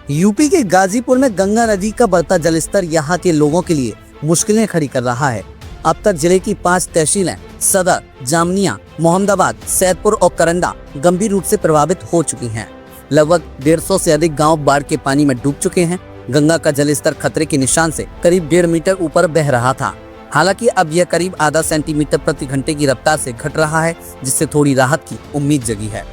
UP के गाजीपुर में गंगा नदी का बढ़ता जलस्तर यहाँ के लोगों के लिए मुश्किलें खड़ी कर रहा है। अब तक जिले की 5 तहसीलें सदर, जामनिया, मोहम्मदाबाद, सैदपुर और करंडा गंभीर रूप से प्रभावित हो चुकी हैं। लगभग 150 से अधिक गांव बाढ़ के पानी में डूब चुके हैं। गंगा का जलस्तर खतरे के निशान से करीब 1.5 मीटर ऊपर बह रहा था। हालांकि अब यह करीब आधा सेंटीमीटर प्रति घंटे की रफ्तार से घट रहा है, जिससे थोड़ी राहत की उम्मीद जगी है।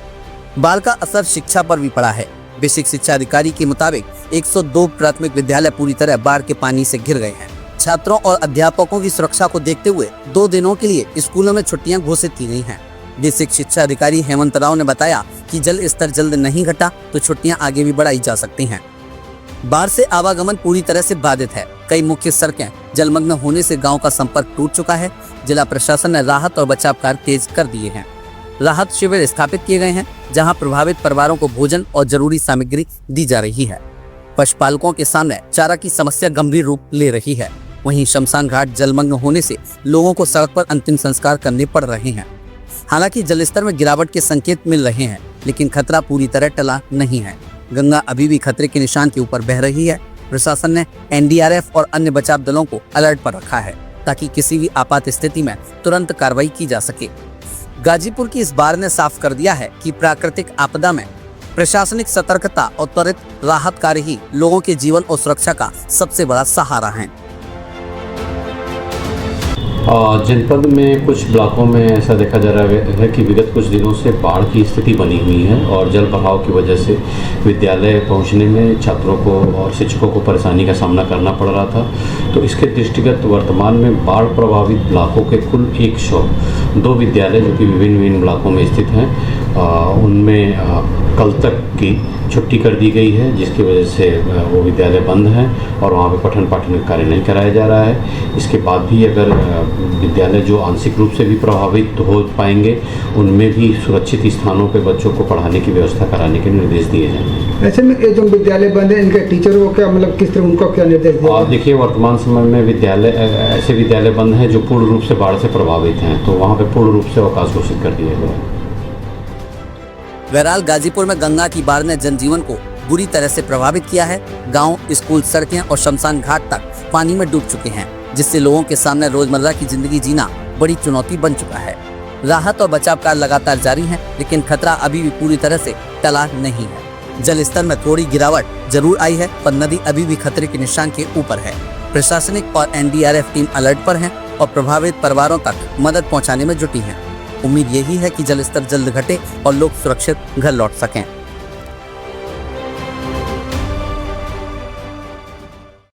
बाढ़ का असर शिक्षा पर भी पड़ा है। बेसिक शिक्षा अधिकारी के मुताबिक 102 प्राथमिक विद्यालय पूरी तरह बाढ़ के पानी से घिर गए हैं। छात्रों और अध्यापकों की सुरक्षा को देखते हुए 2 दिनों के लिए स्कूलों में छुट्टियां घोषित की गई हैं। बेसिक शिक्षा अधिकारी हेमंत राव ने बताया कि जल स्तर जल्द नहीं घटा तो छुट्टियां आगे भी बढ़ाई जा सकती हैं। बाढ़ से आवागमन पूरी तरह से बाधित है। कई मुख्य सड़कें जलमग्न होने से गाँव का संपर्क टूट चुका है। जिला प्रशासन ने राहत और बचाव कार्य तेज कर दिए हैं। राहत शिविर स्थापित किए गए हैं, जहां प्रभावित परिवारों को भोजन और जरूरी सामग्री दी जा रही है। पशुपालकों के सामने चारा की समस्या गंभीर रूप ले रही है। वहीं शमशान घाट जलमग्न होने से लोगों को सड़क पर अंतिम संस्कार करने पड़ रहे हैं। हालांकि जलस्तर में गिरावट के संकेत मिल रहे हैं, लेकिन खतरा पूरी तरह टला नहीं है। गंगा अभी भी खतरे के निशान के ऊपर बह रही है। प्रशासन ने एनडीआरएफ और अन्य बचाव दलों को अलर्ट पर रखा है, ताकि किसी भी आपात स्थिति में तुरंत कार्रवाई की जा सके। गाजीपुर की इस बाढ़ ने साफ कर दिया है कि प्राकृतिक आपदा में प्रशासनिक सतर्कता और त्वरित राहत कार्य ही लोगों के जीवन और सुरक्षा का सबसे बड़ा सहारा है। जनपद में कुछ ब्लॉकों में ऐसा देखा जा रहा है कि विगत कुछ दिनों से बाढ़ की स्थिति बनी हुई है और जल बहाव की वजह से विद्यालय पहुंचने में छात्रों को और शिक्षकों को परेशानी का सामना करना पड़ रहा था। तो इसके दृष्टिगत वर्तमान में बाढ़ प्रभावित ब्लॉकों के कुल 102 विद्यालय जो कि विभिन्न ब्लॉकों में स्थित हैं, उनमें कल तक की छुट्टी कर दी गई है, जिसकी वजह से वो विद्यालय बंद हैं और वहाँ पे पठन पाठन कार्य नहीं कराया जा रहा है। इसके बाद भी अगर विद्यालय जो आंशिक रूप से भी प्रभावित हो पाएंगे, उनमें भी सुरक्षित स्थानों पे बच्चों को पढ़ाने की व्यवस्था कराने के निर्देश दिए जाएंगे। ऐसे में ये जो विद्यालय बंद है, इनके टीचरों को क्या मतलब किस तरह उनको क्या निर्देश दिए? और देखिए, वर्तमान समय में ऐसे विद्यालय बंद हैं जो पूर्ण रूप से बाढ़ से प्रभावित हैं, तो वहाँ पे पूर्ण रूप से अवकाश घोषित कर दिया गया है। बहरहाल गाजीपुर में गंगा की बाढ़ ने जनजीवन को बुरी तरह से प्रभावित किया है। गांव, स्कूल, सड़कें और शमशान घाट तक पानी में डूब चुके हैं, जिससे लोगों के सामने रोजमर्रा की जिंदगी जीना बड़ी चुनौती बन चुका है। राहत और बचाव कार्य लगातार जारी हैं, लेकिन खतरा अभी भी पूरी तरह से टला नहीं है। जल स्तर में थोड़ी गिरावट जरूर आई है, पर नदी अभी भी खतरे के निशान के ऊपर है। प्रशासनिक और एनडीआरएफ टीम अलर्ट पर है और प्रभावित परिवारों तक मदद पहुँचाने में जुटी है। उम्मीद यही है कि जलस्तर जल्द घटे और लोग सुरक्षित घर लौट सकें।